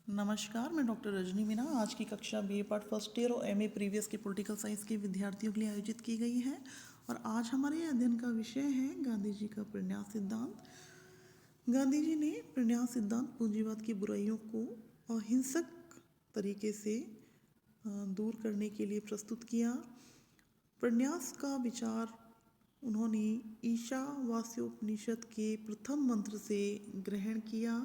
नमस्कार, मैं डॉक्टर रजनी मीना। आज की कक्षा बीए पार्ट फर्स्ट ईयर और एमए प्रीवियस के पॉलिटिकल साइंस के विद्यार्थियों के लिए आयोजित की गई है और आज हमारे अध्ययन का विषय है गांधी जी का प्रन्यास सिद्धांत। गांधी जी ने प्रन्यास सिद्धांत पूंजीवाद की बुराइयों को अहिंसक तरीके से दूर करने के लिए प्रस्तुत किया। प्रन्यास का विचार उन्होंने ईशावास्योपनिषद के प्रथम मंत्र से ग्रहण किया।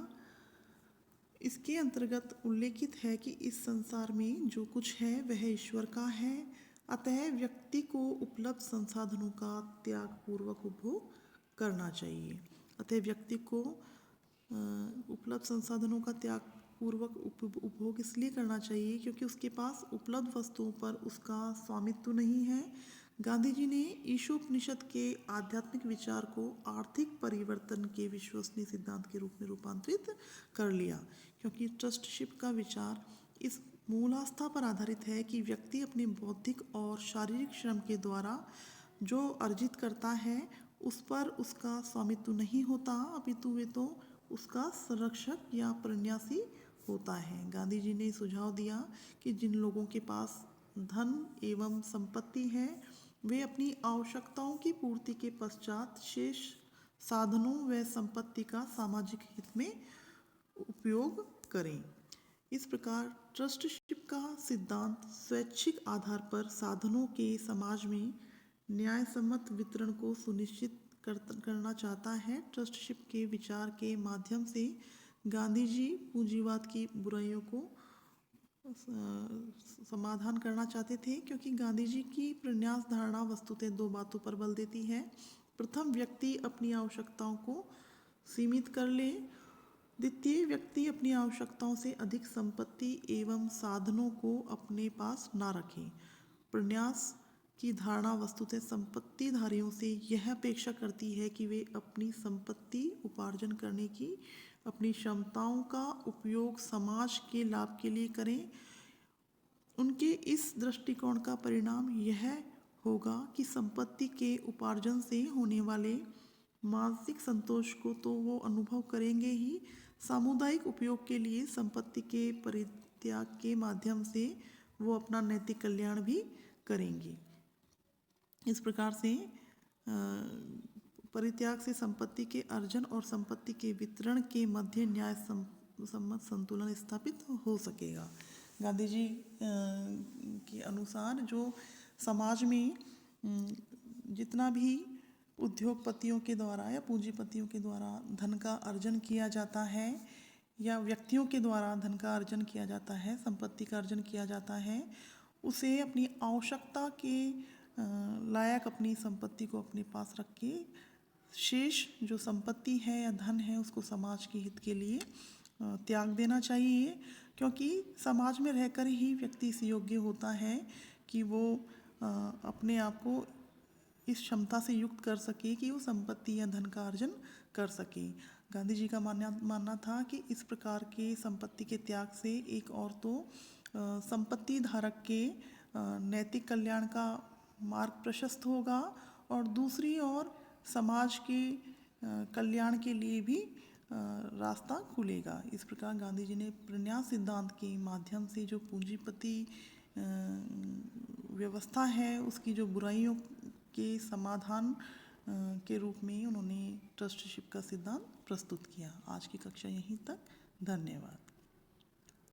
इसके अंतर्गत उल्लेखित है कि इस संसार में जो कुछ है वह ईश्वर का है, अतः व्यक्ति को उपलब्ध संसाधनों का त्याग पूर्वक उपभोग करना चाहिए। अतः व्यक्ति को उपलब्ध संसाधनों का त्याग पूर्वक उपभोग इसलिए करना चाहिए क्योंकि उसके पास उपलब्ध वस्तुओं पर उसका स्वामित्व नहीं है। गांधी जी ने ईशोपनिषद के आध्यात्मिक विचार को आर्थिक परिवर्तन के विश्वसनीय सिद्धांत के रूप में रूपांतरित कर लिया, क्योंकि ट्रस्टशिप का विचार इस मूल आस्था पर आधारित है कि व्यक्ति अपने बौद्धिक और शारीरिक श्रम के द्वारा जो अर्जित करता है उस पर उसका स्वामित्व नहीं होता, अपितु वे तो उसका संरक्षक या प्रन्यासी होता है। गांधी जी ने सुझाव दिया कि जिन लोगों के पास धन एवं संपत्ति है वे अपनी आवश्यकताओं की पूर्ति के पश्चात शेष साधनों व संपत्ति का सामाजिक हित में उपयोग करें। इस प्रकार ट्रस्टशिप का सिद्धांत स्वैच्छिक आधार पर साधनों के समाज में न्यायसम्मत वितरण को सुनिश्चित करना चाहता है। ट्रस्टशिप के विचार के माध्यम से गांधी जी पूंजीवाद की बुराइयों को समाधान करना चाहते थे, क्योंकि गांधी जी की प्रन्यास धारणा वस्तुतः दो बातों पर बल देती है। प्रथम, व्यक्ति अपनी आवश्यकताओं को सीमित कर ले। द्वितीय, व्यक्ति अपनी आवश्यकताओं से अधिक संपत्ति एवं साधनों को अपने पास ना रखे। प्रन्यास की धारणा वस्तुतः संपत्तिधारियों से यह अपेक्षा करती है कि वे अपनी संपत्ति उपार्जन करने की अपनी क्षमताओं का उपयोग समाज के लाभ के लिए करें। उनके इस दृष्टिकोण का परिणाम यह होगा कि संपत्ति के उपार्जन से होने वाले मानसिक संतोष को तो वो अनुभव करेंगे ही, सामुदायिक उपयोग के लिए संपत्ति के परित्याग के माध्यम से वो अपना नैतिक कल्याण भी करेंगे। इस प्रकार से परित्याग से संपत्ति के अर्जन और संपत्ति के वितरण के मध्य न्याय सम्मत संतुलन स्थापित हो सकेगा। गांधी जी के अनुसार जो समाज में जितना भी उद्योगपतियों के द्वारा या पूंजीपतियों के द्वारा धन का अर्जन किया जाता है या व्यक्तियों के द्वारा धन का अर्जन किया जाता है, संपत्ति का अर्जन किया जाता है, उसे अपनी आवश्यकता के लायक अपनी संपत्ति को अपने पास रख के शेष जो संपत्ति है या धन है उसको समाज के हित के लिए त्याग देना चाहिए, क्योंकि समाज में रहकर ही व्यक्ति इस योग्य होता है कि वो अपने आप को इस क्षमता से युक्त कर सके कि वो संपत्ति या धन का अर्जन कर सके। गांधी जी का मानना था कि इस प्रकार के संपत्ति के त्याग से एक और तो संपत्ति धारक के नैतिक कल्याण का मार्ग प्रशस्त होगा और दूसरी ओर समाज के कल्याण के लिए भी रास्ता खुलेगा। इस प्रकार गांधी जी ने प्रन्यास सिद्धांत के माध्यम से जो पूंजीपति व्यवस्था है उसकी जो बुराइयों के समाधान के रूप में उन्होंने ट्रस्टशिप का सिद्धांत प्रस्तुत किया। आज की कक्षा यहीं तक। धन्यवाद।